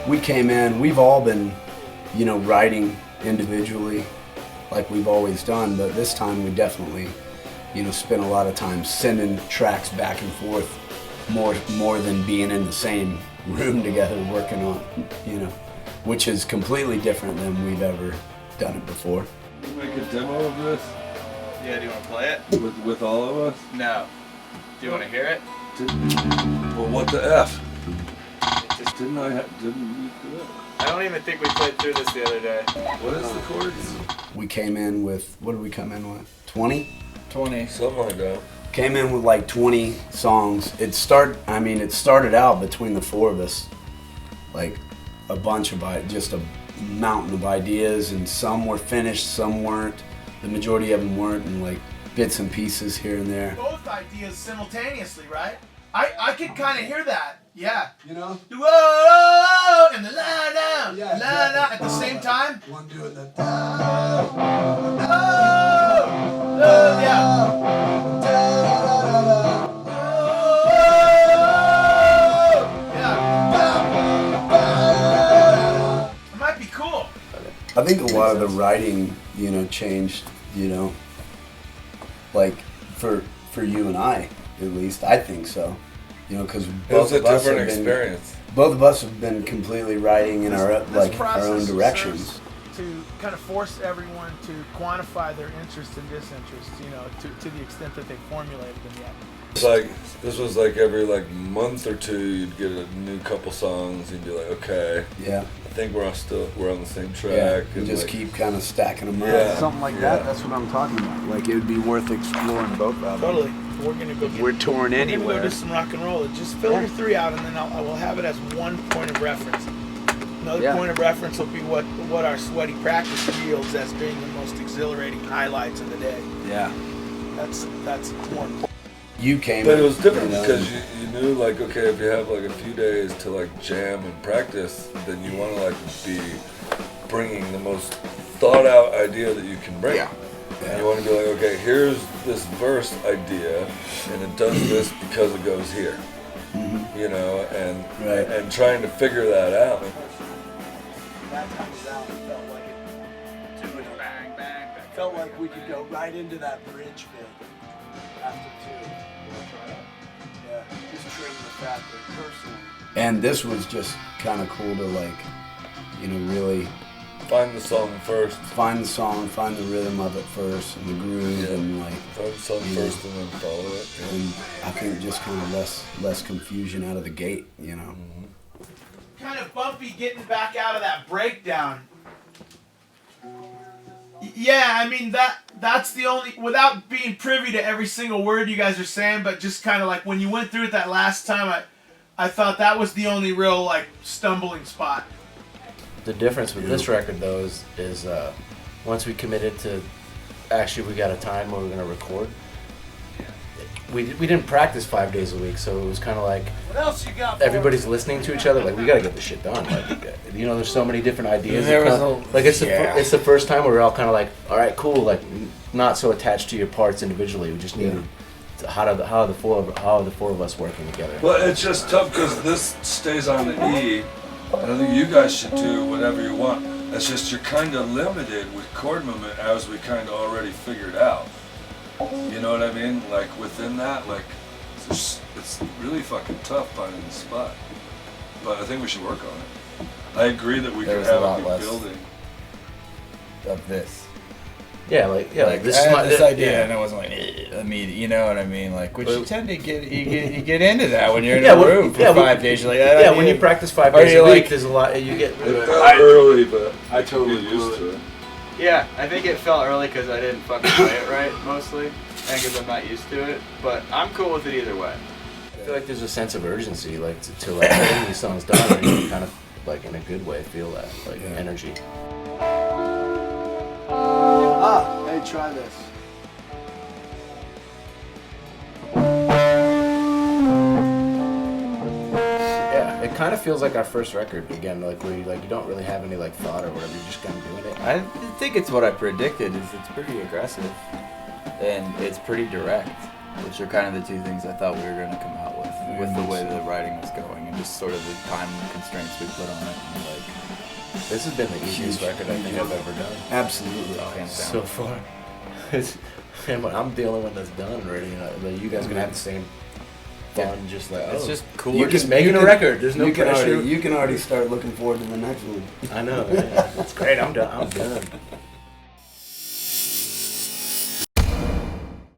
we came in. We've all been, writing individually, like we've always done. But this time we definitely, spent a lot of time sending tracks back and forth, more than being in the same room together working on, which is completely different than we've ever done it before. Can we make a demo of this? Yeah, do you want to play it? With all of us? No. Do you want to hear it? Well, what the F? Didn't you do it? I don't even think we played through this the other day. What is the chords? We came in with, what did we come in with? 20? 20. Something like that. Came in with like 20 songs. It started out between the four of us, like a bunch of, just a mountain of ideas, and some were finished, some weren't. The majority of them weren't, and like bits and pieces here and there. Both ideas simultaneously, right? I could kind of hear that, yeah. Whoa, and the la down, at the same time. One doing the It might be cool. I think a lot of the writing, changed, like for you and I, at least. I think so, because both of us have been. Experience. Both of us have been completely writing in our own directions. To kind of force everyone to quantify their interest and disinterest, to the extent that they formulated them yet. It's like, this was like every month or two you'd get a new couple songs and you'd be like, okay, Yeah. I think we're on the same track. Yeah. And Just keep kind of stacking them Yeah. up. Something like that. That's what I'm talking about. Like it would be worth exploring both of them. Totally. We're gonna go. We're touring anywhere. We're gonna do some rock and roll. Just fill your three out, and then I will have it as one point of reference. Another point of reference will be what our sweaty practice yields as being the most exhilarating highlights of the day. Yeah. That's more important. You came. But it was different you know, because you knew okay, if you have a few days to jam and practice, then you want to be bringing the most thought out idea that you can bring. Yeah. And you want to be okay, here's this verse idea, and it does this because it goes here. Mm-hmm. And trying to figure that out. That time was out. It felt like it. Two and bang, bang, bang. Felt like we could go right into that bridge bit after two. Yeah, just trading the fact that personally. And this was just kind of cool to really Find the song first. find the song, find the rhythm of it first, and the groove, and Find the song first and then follow it. Yeah. and I think just kind of less confusion out of the gate, Mm-hmm. Kind of bumpy getting back out of that breakdown. Yeah, that's the only, without being privy to every single word you guys are saying, but just kind of when you went through it that last time, I thought that was the only real stumbling spot. The difference with this record though is once we committed to actually we got a time where we're gonna record. We didn't practice 5 days a week, so it was kind of What else you got? everybody's listening to each other. We gotta get this shit done. There's so many different ideas. There was it's the first time where we're all kind of all right, cool. Not so attached to your parts individually. We just needed how are the four of us working together. Well, it's just tough because this stays on the E, and I think you guys should do whatever you want. It's just you're kind of limited with chord movement as we kind of already figured out. You know what I mean? Within that, it's really fucking tough finding the spot. But I think we should work on it. I agree that we could have a good building. Of this. This I is had this idea, yeah. and it wasn't you know what I mean? Which you tend to you get into that when you're in Yeah, a room for 5 days. You're When you practice 5 days a week, there's a lot you get. It felt early, but I totally get used to it. Yeah, I think it felt early because I didn't fucking play it right, mostly, and because I'm not used to it. But I'm cool with it either way. I feel like there's a sense of urgency, to getting these songs done, and you kind of in a good way feel that energy. Hey, try this. Yeah, it kind of feels like our first record again, where you don't really have any thought or whatever. You're just kind of doing it. I think it's what I predicted. It's pretty aggressive, and it's pretty direct, which are kind of the two things I thought we were going to come out with. with the way the writing was going and just sort of the time constraints we put on it. And like, This has been the easiest record I think I've ever done. Absolutely. hands down. So far. I'm the only one that's done already. You guys gonna have the same fun, just like It's oh, just cool. We're just making a record. There's no you can pressure. already, you can already start looking forward to the next one. I know. Yeah. It's great. I'm done. I'm done.